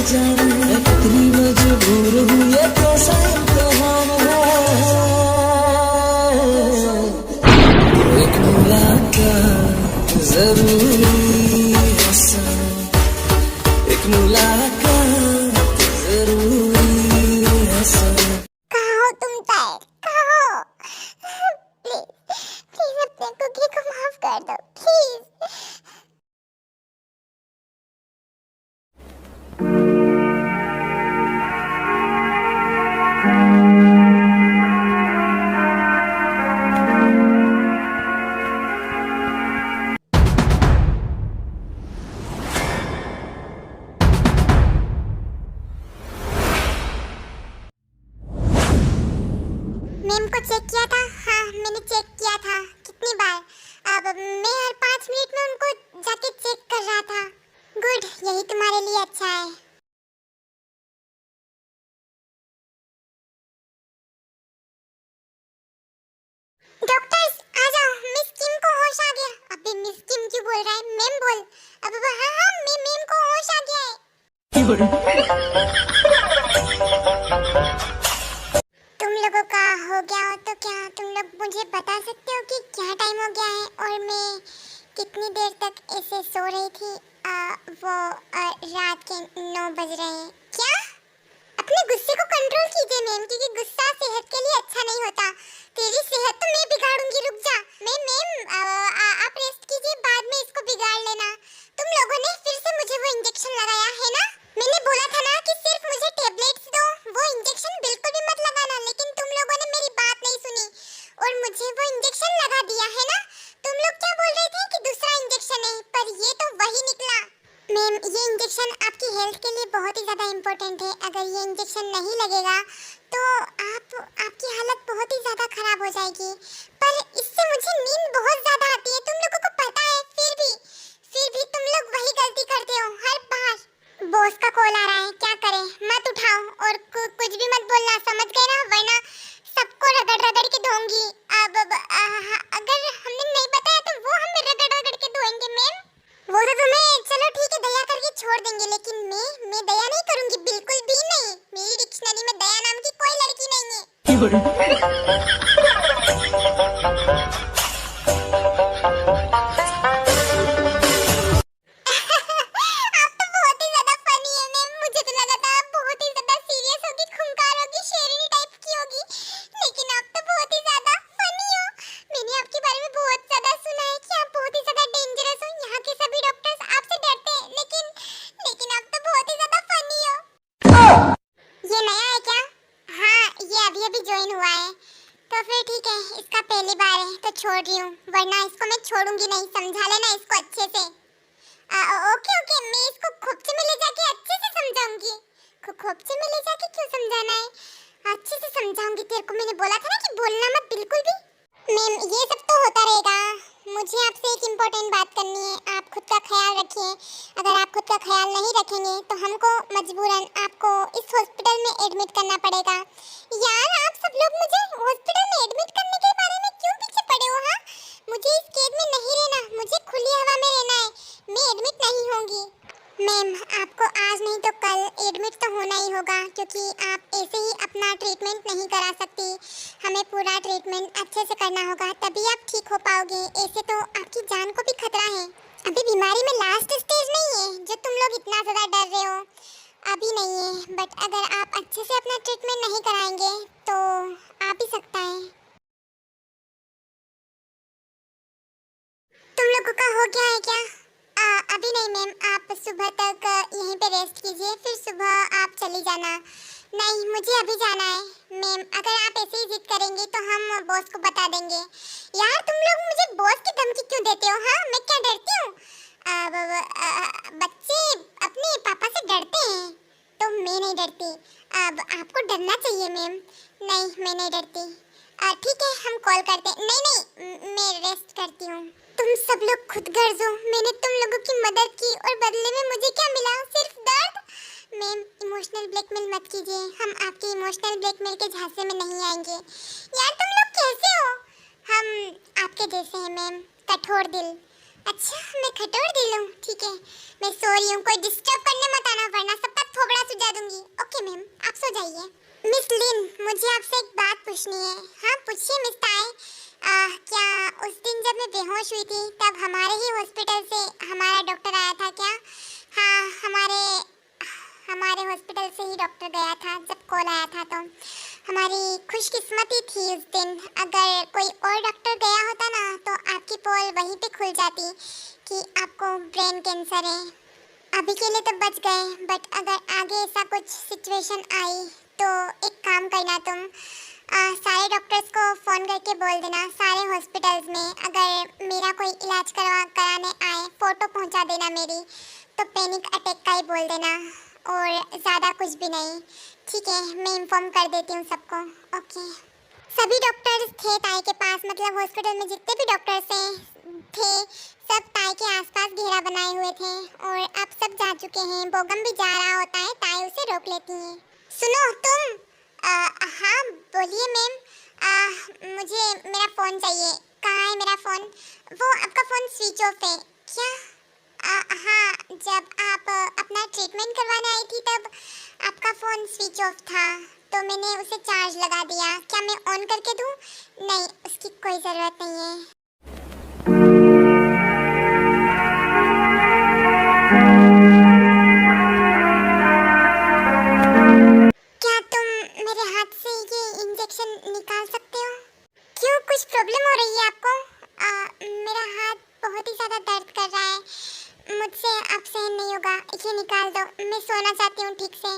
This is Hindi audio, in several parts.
जाने कितनी मजबूर हूँ, ये कैसा इम्तिहान है। एक मुलाकात जरूरी है सनम, एक मुलाकात जरूरी है सनम। कहाँ हो तुम टाइट, कहाँ हो? प्लीज प्लीज अपने कुकी को माफ कर दो प्लीज। मैम को चेक किया था? हाँ मैंने चेक किया था। कितनी बार? अब मैं हर 5 मिनट में उनको जाके चेक कर रहा था। गुड, यही तुम्हारे लिए अच्छा है। डॉक्टर्स आ जाओ, मिस किम को होश आ गया। अबे मिस किम क्यों बोल रहा है? मैम बोल। अब हाँ हाँ मैम को होश आ गया है। तुम लोगों का हो गया हो तो क्या तुम लोग मुझे बता सकते हो कि क्या टाइम हो गया है और मैं कितनी देर तक ऐसे सो रही थी? रात के 9 बज रहे हैं। क्या? अपने गुस्से को कंट्रोल कीजिए मैम, क्योंकि गुस्सा सेहत के लिए अच्छा नहीं होता। तेरी सेहत तो मैं बिगाड़ूंगी, रुक जा। मैम आप रेस्ट कीजिए, बाद में इसको बिगाड़ लेना। तुम लोगों ने फिर से मुझे वो इंजेक्शन लगाया है ना? मैंने बोला था ना कि सिर्फ मुझे टेबलेट्स दो, वो इंजेक्शन बिल्कुल भी मत लगाना, लेकिन तुम लोगों ने मेरी बात नहीं सुनी और मुझे वो इंजेक्शन लगा दिया है ना? तुम लोग क्या बोल रहे थे कि दूसरा इंजेक्शन है, पर ये तो वही निकला। मैम ये इंजेक्शन आपकी हेल्थ के लिए बहुत ही ज़्यादा इम्पोर्टेंट है। अगर ये इंजेक्शन नहीं लगेगा तो आपकी हालत बहुत ही ज़्यादा खराब हो जाएगी। पर इससे मुझे नींद बहुत ज़्यादा आती है, तुम लोगों को पता है। फिर भी तुम लोग वही गलती करते हो हर बार। बॉस का कॉल आ रहा है, क्या करें? मत उठाओ और कुछ भी मत बोलना, समझ गए ना? वरना सबको रगड़ के धोंगी। अगर हमने नहीं बताया तो वो हमें रगड़ के धोएंगे मैम। वो तो तुम्हें चलो ठीक है दया करके छोड़ देंगे, लेकिन मैं दया नहीं करूंगी, बिल्कुल भी नहीं। मेरी डिक्शनरी में दया नाम की कोई लड़की नहीं है। आप तो बहुत ही ज्यादा फनी है मैम, मुझे तो लगा था आप बहुत ही ज्यादा सीरियस होगी, खूंखार होगी, शेरनी टाइप की होगी, लेकिन आप तो बहुत ही ज्यादा फनी हो। मैंने आपके बारे में बहुत ज्यादा सुना है कि आप बहुत ही ज्यादा डेंजरस हो, यहाँ के सभी डॉक्टर्स आपसे डरते हैं, लेकिन आप तो बहुत ही ज्यादा फनी हो। ये नया है क्या? हाँ ये अभी ज्वाइन हुआ है। तो फिर ठीक है, इसका पहली बार है तो छोड़ रही हूँ, वरना इसको मैं छोड़ूंगी नहीं। समझा लेना इसको अच्छे से। ओके मैं इसको खोपचे में ले जाके अच्छे से समझाऊंगी। खोपचे में ले जाके क्यों समझाना है? अच्छे से समझाऊंगी तेरे को। मैंने बोला था ना कि बोलना मत बिल्कुल भी। मैम ये सब तो होता रहेगा, मुझे आपसे एक इम्पोर्टेंट बात करनी है। आप खुद का ख्याल रखिए। अगर आप खुद का ख्याल नहीं रखेंगे तो हमको मजबूरन आपको इस हॉस्पिटल में एडमिट करना पड़ेगा। यार आप सब लोग मुझे हॉस्पिटल में एडमिट करने के बारे में क्यों पीछे पड़े हो? हाँ मुझे इस कैद में नहीं रहना, मुझे खुली हवा में रहना है। मैं एडमिट नहीं होंगी। मैम आपको आज नहीं तो कल एडमिट तो होना ही होगा, क्योंकि आप ऐसे ही अपना ट्रीटमेंट नहीं करा सकती। हमें पूरा ट्रीटमेंट अच्छे से करना होगा, तभी आप ठीक हो पाओगे। ऐसे तो आपकी जान को भी खतरा है। अभी बीमारी में लास्ट स्टेज नहीं है जो तुम लोग इतना ज़्यादा डर रहे हो, अभी नहीं है। बट अगर आप अच्छे से अपना ट्रीटमेंट नहीं कराएंगे तो आ भी सकता है। तुम लोगों का हो गया है क्या? अभी नहीं मैम, आप सुबह तक यहीं पे रेस्ट कीजिए, फिर सुबह आप चली जाना। नहीं मुझे अभी जाना है मैम, अगर आप ऐसे ही जिद करेंगे तो हम बॉस को बता देंगे। यार तुम लोग मुझे बॉस की धमकी क्यों देते हो? हाँ मैं क्या डरती हूँ? बच्चे अपने पापा से डरते हैं तो मैं नहीं डरती। अब आपको डरना चाहिए मैम। नहीं मैं नहीं डरती। ठीक है हम कॉल करते हैं। नहीं मैं रेस्ट करती हूँ। तुम सब लोग खुद गर्ज हो, मैंने तुम लोगों की मदद की और बदले में मुझे क्या मिला? सिर्फ दर्द। मैम इमोशनल ब्लैकमेल मत कीजिए, हम आपके इमोशनल ब्लैकमेल के झांसे में नहीं आएंगे। यार तुम लोग कैसे हो? हम आपके जैसे हैं मैम, कठोर दिल। अच्छा मैं खटोर दिल हूँ, ठीक है। मैं सो रही हूँ, कोई डिस्टर्ब करने मत आना वरना सबका थोबड़ा सुझा दूंगी। ओके मैम, आप सो जाइए। मिस लिन, मुझे आपसे एक बात पूछनी है। हाँ पूछिए मिस ताई। क्या उस दिन जब मैं बेहोश हुई थी तब हमारे ही हॉस्पिटल से हमारा डॉक्टर आया था क्या? हाँ, हमारे हमारे हॉस्पिटल से ही डॉक्टर गया था जब कॉल आया था। तो हमारी खुशकिस्मती थी उस दिन। अगर कोई और डॉक्टर गया होता ना तो आपकी पोल वहीं पे खुल जाती कि आपको ब्रेन कैंसर है। अभी के लिए तो बच गए, बट अगर आगे ऐसा कुछ सिचुएशन आई तो एक काम करना तुम, सारे डॉक्टर्स को फ़ोन करके बोल देना, सारे हॉस्पिटल्स में अगर मेरा कोई इलाज कराने आए फ़ोटो पहुंचा देना मेरी, तो पैनिक अटैक का ही बोल देना और ज़्यादा कुछ भी नहीं। ठीक है, मैं इन्फॉर्म कर देती हूँ सबको। ओके। सभी डॉक्टर्स थे ताई के पास, मतलब हॉस्पिटल में जितने भी डॉक्टर्स थे सब ताई के आसपास घेरा बनाए हुए थे और अब सब जा चुके हैं। बोगम भी जा रहा होता है, ताई उसे रोक लेती है। सुनो तुम। हाँ बोलिए मैम। मुझे मेरा फ़ोन चाहिए। कहाँ है मेरा फ़ोन? वो आपका फ़ोन स्विच ऑफ है क्या? हाँ, जब आप अपना ट्रीटमेंट करवाने आई थी तब आपका फ़ोन स्विच ऑफ था तो मैंने उसे चार्ज लगा दिया। क्या मैं ऑन करके दूँ? नहीं, उसकी कोई ज़रूरत नहीं है। क्या तुम मेरे हाथ से ये इंजेक्शन निकाल सकते हो? क्यों, कुछ प्रॉब्लम हो रही है आपको? मेरा हाथ बहुत ही ज़्यादा दर्द कर रहा है, मुझसे अब सहन नहीं होगा। ये निकाल दो, मैं सोना चाहती हूँ ठीक से।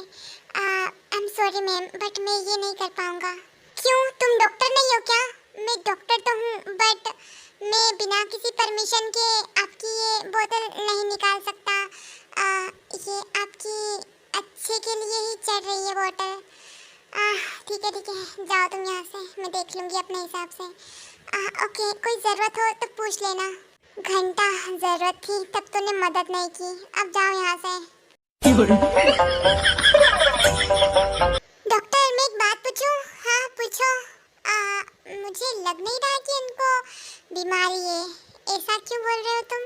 I am sorry ma'am, but मैं ये नहीं कर पाऊँगा। क्यों, तुम डॉक्टर नहीं हो क्या? मैं डॉक्टर तो हूँ, बट मैं बिना किसी परमिशन के आपकी ये बोतल नहीं निकाल सकता। ये आपकी अच्छे के लिए ही चढ़ रही है बोतल। ठीक है, जाओ तुम यहाँ से, मैं देख लूँगी अपने हिसाब से। ओके, कोई ज़रूरत हो तो पूछ लेना। घंटा ज़रूरत थी तब तूने मदद नहीं की, अब जाओ यहाँ से। डॉक्टर, मैं एक बात पूछूं? हाँ पूछो। मुझे लग नहीं रहा कि इनको बीमारी है। ऐसा क्यों बोल रहे हो तुम?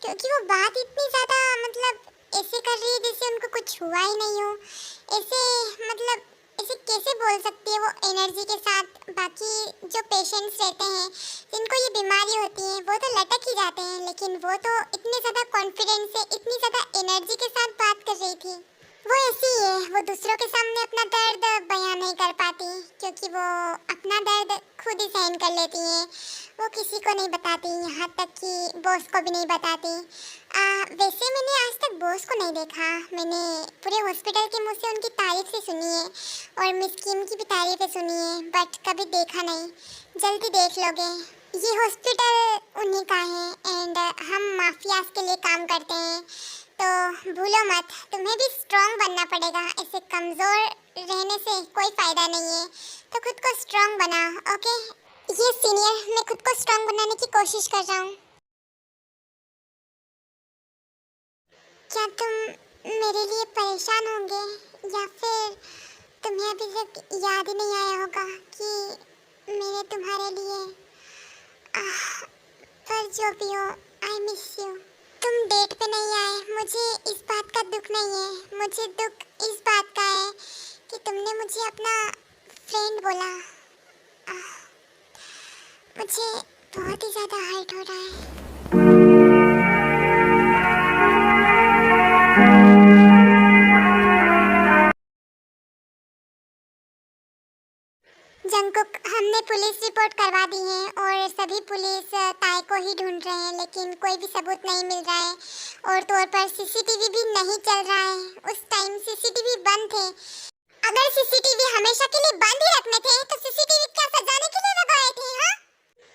क्योंकि वो बात इतनी ज़्यादा मतलब ऐसे कर रही है जैसे उनको कुछ हुआ ही नहीं हो। ऐसे मतलब ऐसे कैसे बोल सकती है वो एनर्जी के साथ? बाकी जो पेशेंट्स रहते हैं जिनको ये बीमारी होती है वो तो लटक ही जाते हैं, लेकिन वो तो इतने ज़्यादा कॉन्फिडेंस से इतनी ज़्यादा एनर्जी के साथ बात कर रही थी। वो ऐसी है, वो दूसरों के सामने अपना दर्द बयान नहीं कर पाती क्योंकि वो अपना दर्द खुद ही सहन कर लेती हैं। वो किसी को नहीं बताती, यहाँ तक कि बॉस को भी नहीं बताती। वैसे मैंने आज तक बॉस को नहीं देखा। मैंने पूरे हॉस्पिटल के मुंह से उनकी तारीफ से सुनी है और मिस किम की भी तारीफें सुनी है, बट कभी देखा नहीं। जल्दी देख लोगे। ये हॉस्पिटल उन्हीं का है एंड हम माफियाज के लिए काम करते हैं, तो भूलो मत, तुम्हें भी स्ट्रांग बनना पड़ेगा। ऐसे कमज़ोर रहने से कोई फ़ायदा नहीं है, तो खुद को स्ट्रांग बना। ओके? ये सीनियर, मैं खुद को स्ट्रांग बनाने की कोशिश कर रहा हूँ। क्या तुम मेरे लिए परेशान होंगे या फिर तुम्हें अभी तक याद ही नहीं आया होगा कि मैंने तुम्हारे लिए पर जो भी हो, आई मिस यू। तुम डेट पे नहीं आए, मुझे इस बात का दुख नहीं है। मुझे दुख इस बात का है कि तुमने मुझे अपना फ्रेंड बोला। मुझे बहुत ही ज़्यादा हर्ट हो रहा है। जंकुक, हमने पुलिस रिपोर्ट करवा दी है और सभी पुलिस ताई को ही ढूंढ रहे हैं, लेकिन कोई भी सबूत नहीं मिल रहा है और तौर पर सीसीटीवी भी नहीं चल रहा है। उस टाइम सीसीटीवी बंद थे। अगर सीसीटीवी हमेशा के लिए बंद ही रखने थे तो सीसीटीवी क्या सजाने के लिए लगाए थे? हाँ,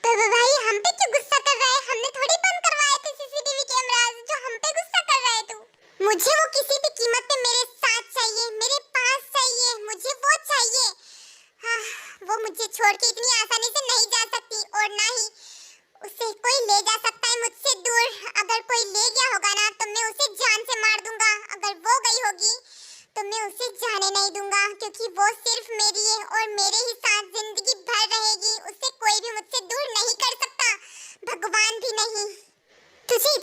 तो भाई हम पे क्यों गुस्सा कर रहा है? हमने थोड़ी बंद करवाए थे सीसीटीवी कैमरास जो हम पे गुस्सा कर रहा है तू। मुझे वो किसी भी कीमत पे मेरे साथ चाहिए, मेरे पास चाहिए, मुझे वो चाहिए। हाँ, वो मुझे छोड़ के इतनी आसानी से नहीं जा सकती और ना ही उसे कोई ले जा सकता है मुझसे दूर। अगर कोई ले गया होगा ना तो मैं उसे जान से मार दूंगा। अगर वो गई होगी तो मैं उसे जाने नहीं दूंगा क्योंकि वो सिर्फ मेरी है और मेरे ही साथ जिंदगी भर रहेगी। उसे कोई भी मुझसे दूर नहीं कर सकता, भगवान भी नहीं। तुझे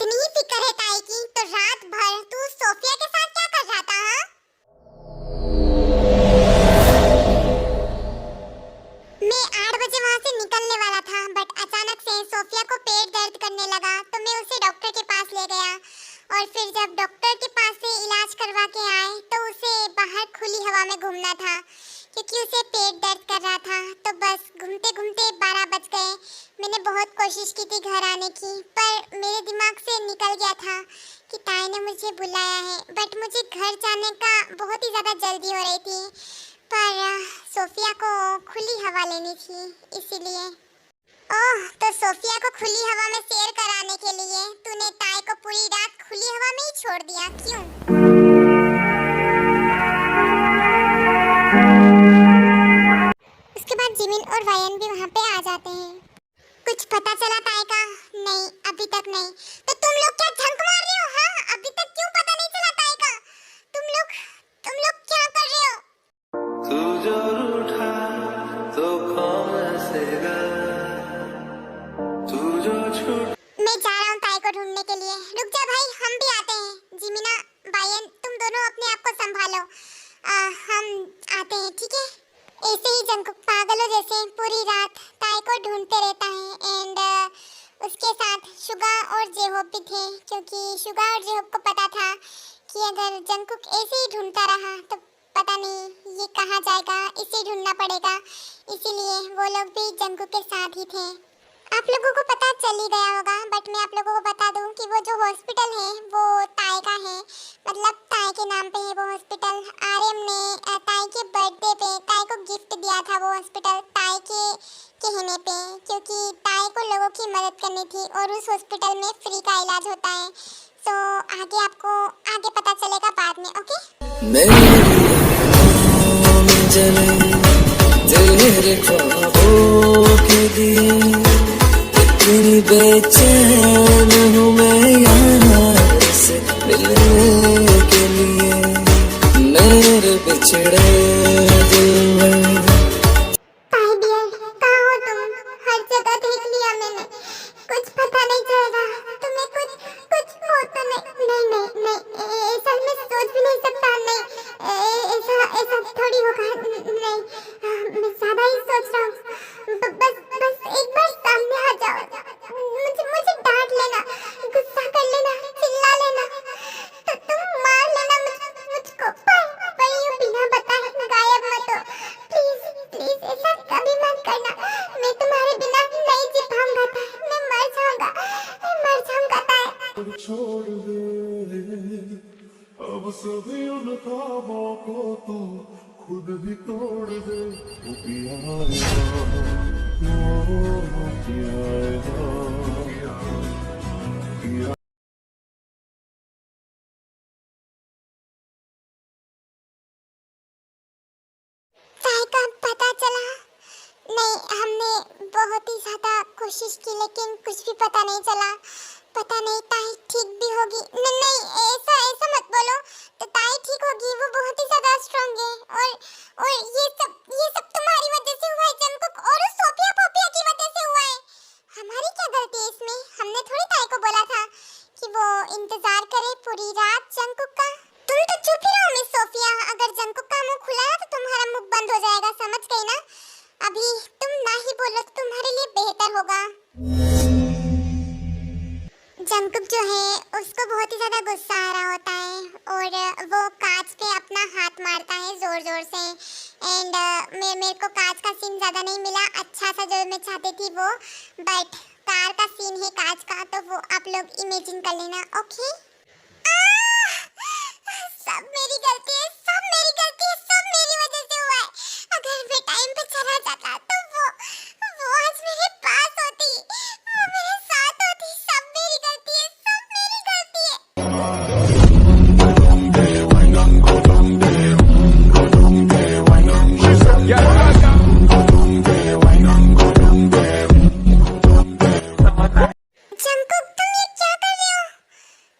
और फिर जब डॉक्टर के पास से इलाज करवा के आए तो उसे बाहर खुली हवा में घूमना था क्योंकि उसे पेट दर्द कर रहा था। तो बस घूमते घूमते 12 बज गए। मैंने बहुत कोशिश की थी घर आने की, पर मेरे दिमाग से निकल गया था कि ताई ने मुझे बुलाया है। बट मुझे घर जाने का बहुत ही ज़्यादा जल्दी हो रही थी, पर सोफिया को खुली हवा लेनी थी इसीलिए। ओह, तो सोफिया को खुली हवा में सैर कराने के लिए तूने ताई को पूरी रात खुली हवा में ही छोड़ दिया, क्यों? उसके बाद जिमिन और वायन भी वहाँ पे आ जाते हैं। कुछ पता चला ताई का? नहीं, अभी तक नहीं। तो तुम लोग क्या झंक मार रहे हो? हाँ, अभी तक क्यों पता नहीं चला ताई का? तुम लोग क्या कर रहे हो? तू जो रूठा तो कौन हंसेगा, तू जो छूट। मैं जा रहा हूँ ताई को ढूंढने के लिए। रुक जा भाई, हम भी आते हैं। जिमिना, बायन, तुम दोनों अपने आप को संभालो। हम आते हैं, ठीक है? ऐसे ही जंकुक पागलों जैसे पूरी रात ताई को ढूंढते रहता है। एंड उसके साथ शुगा और जेहोब भी थे, क्योंकि शुगा और जेहोब को पता था कि अगर जंकुक ऐसे ही ढूंढता रहा तो पता नहीं ये कहाँ जाएगा, इसे ढूंढना पड़ेगा। इसीलिए वो लोग भी जंकुक के साथ ही थे। आप लोगों को पता चल ही गया होगा, बट मैं आप लोगों को बता दूं कि वो जो हॉस्पिटल है वो ताई का है। मतलब ताई के नाम पे है वो हॉस्पिटल। आर्यन ने ताई के बर्थडे पे ताई को गिफ्ट दिया था वो हॉस्पिटल, ताई के कहने पे, क्योंकि ताई को लोगों की मदद करनी थी और उस हॉस्पिटल में फ्री का इलाज होता है। तो आगे आपको आगे पता चलेगा बाद में, ओके? तेरे ख्वाबों के दिए इतनी बेचैन हूँ मैं यहाँ से मिलने के लिए, मेरे बिछड़े दिल में। ताई डियर, कहाँ हो तुम? हर जगह देख लिया मैंने, कुछ पता नहीं चल रहा। तुम्हें कुछ हो तो नहीं, ऐसा मैं सोच भी नहीं सकता। नहीं, ऐसा थोड़ी होगा। नहीं, मैं ज्यादा ही सोच रहा हूँ। बस एक बार सामने आ जाओ। मुझे डांट लेना, गुस्सा कर लेना, चिल्ला लेना, तो तुम मार लेना मुझको, पर यूं बिना बताए गायब मत हो। प्लीज ऐसा कभी मत करना। मैं तुम्हारे बिना नहीं जी पाऊंगा ताई, मैं मर जाऊंगा ताई। छोड़ दे अब सभी उन ख्वाबों को तो खुद ही तोड़ दे। वो पियाएगा, वो पियाएगा, पिया। ताई का पता चला? नहीं, हमने बहुत ही ज्यादा कोशिश की लेकिन कुछ भी पता नहीं चला। पता नहीं ताई ठीक भी होगी। नहीं, ऐसा मत बोलो। तो ताई ठीक होगी, वो बहुत ही ज्यादा स्ट्रांग है। और ये सब तुम्हारी वजह से हुआ है जंकुक, और उस सोफिया पोपिया की वजह से हुआ है। हमारी क्या गलती है इसमें? हमने थोड़ी ताई को बोला था कि वो इंतजार करे पूरी रात जंकुक का। तुम तो चुप ही रहो मिस सोफिया। अगर जंकुक का मुंह खुला तो तुम्हारा मुख बंद हो जाएगा, समझ गई ना? अभी तुम ना ही बोलो तो तुम्हारे लिए बेहतर होगा। जंकुक जो है उसको बहुत ही ज्यादा गुस्सा आ रहा होता है और वो कांच पे अपना हाथ मारता है जोर से। एंड मेरे को कांच का सीन ज्यादा नहीं मिला अच्छा सा जो मैं चाहती थी वो, बट कार का सीन है कांच का, तो वो आप लोग इमेजिन कर लेना, ओके? सब मेरी गलती है, सब मेरी वजह से हुआ है। अगर मैं टाइम पे चला जाता तो वो आज मेरे पास होती, वो मेरे साथ होती। सब मेरी गलती है, सब मेरी गलती है। जंकुक, तुम ये क्या कर रहे हो?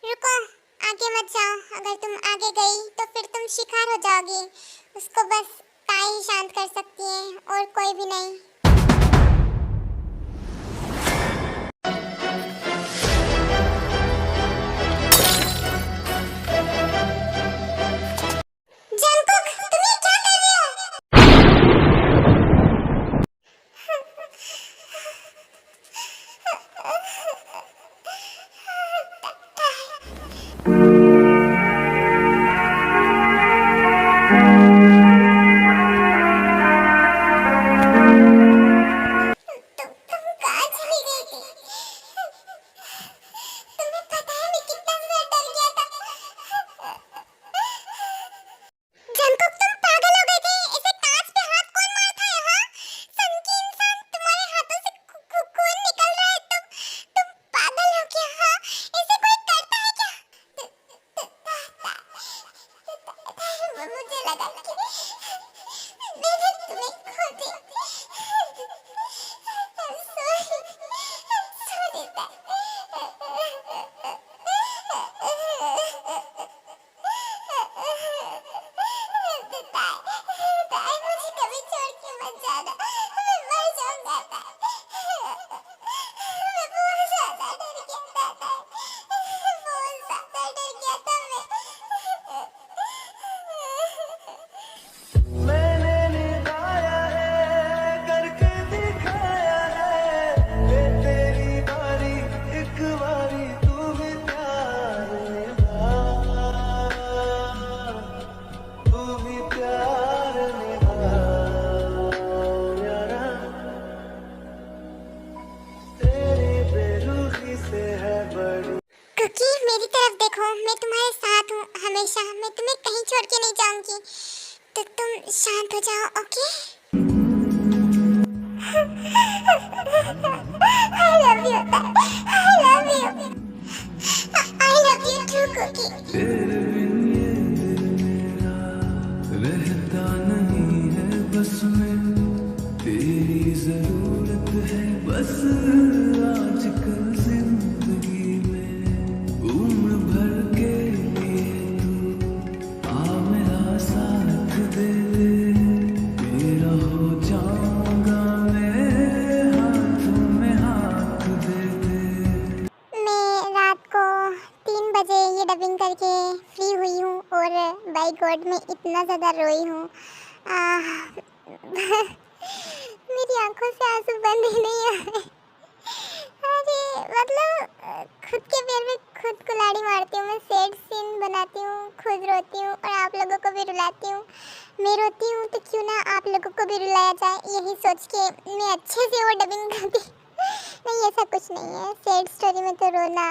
रुको, आगे मत जाओ। अगर तुम आगे गई तो फिर तुम शिकार हो जाओगी। उसको बस ताई ही शांत कर सकती है और कोई भी नहीं। जंकुक, तुम ये क्या कर रहे हो? मैं तुम्हारे साथ हूँ हमेशा, मैं तुम्हें कहीं छोड़ के नहीं जाऊंगी, तो तुम शांत हो जाओ, okay? I love you, I love you, I love you too, Cookie. तेरे बिन ये दिल मेरा रहता नहीं है बस में, तेरी जरूरत है बस आजकल जिंदगी में। उम्र भर के लिए तू आ मेरा साथ दे दे, तेरा हो जाऊंगा मैं, हाथों में हाथ दे दे। मैं रात को 3 बजे ये डबिंग करके फ्री हुई हूँ और बाय गॉड मैं इतना ज़्यादा रोई हूँ। मेरी आंखों से आंसू बंद ही नहीं हो रहे। अरे मतलब खुद के पैर में खुद कुल्हाड़ी मारती हूँ, मैं सैड सीन बनाती हूँ, खुद रोती हूँ और आप लोगों को भी रुलाती हूँ। मैं रोती हूँ तो क्यों ना आप लोगों को भी रुलाया जाए, यही सोच के मैं अच्छे से वो डबिंग करती। नहीं, ऐसा कुछ नहीं है, सैड स्टोरी में तो रोना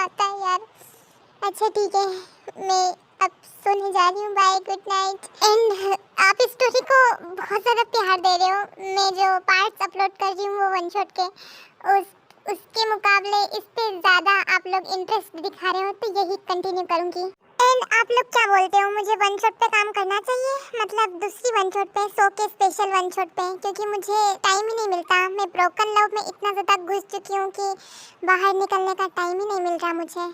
आता है यार। अच्छा ठीक है, मैं अब सोने जा रही हूँ, बाय, गुड नाइट। एंड आप इस स्टोरी को बहुत ज़्यादा प्यार दे रहे हो, मैं जो पार्ट्स अपलोड कर रही हूँ वो वन शॉट के, उसके मुकाबले इस पे ज़्यादा आप लोग इंटरेस्ट दिखा रहे हो, तो यही कंटिन्यू करूँगी। एंड आप लोग क्या बोलते हो, मुझे वन शॉट पे काम करना चाहिए, मतलब दूसरी वन शॉट पे, शो के स्पेशल वन शॉट पे, क्योंकि मुझे टाइम ही नहीं मिलता। मैं ब्रोकन लव में इतना ज़्यादा घुस चुकी हूँ कि बाहर निकलने का टाइम ही नहीं मिल रहा मुझे।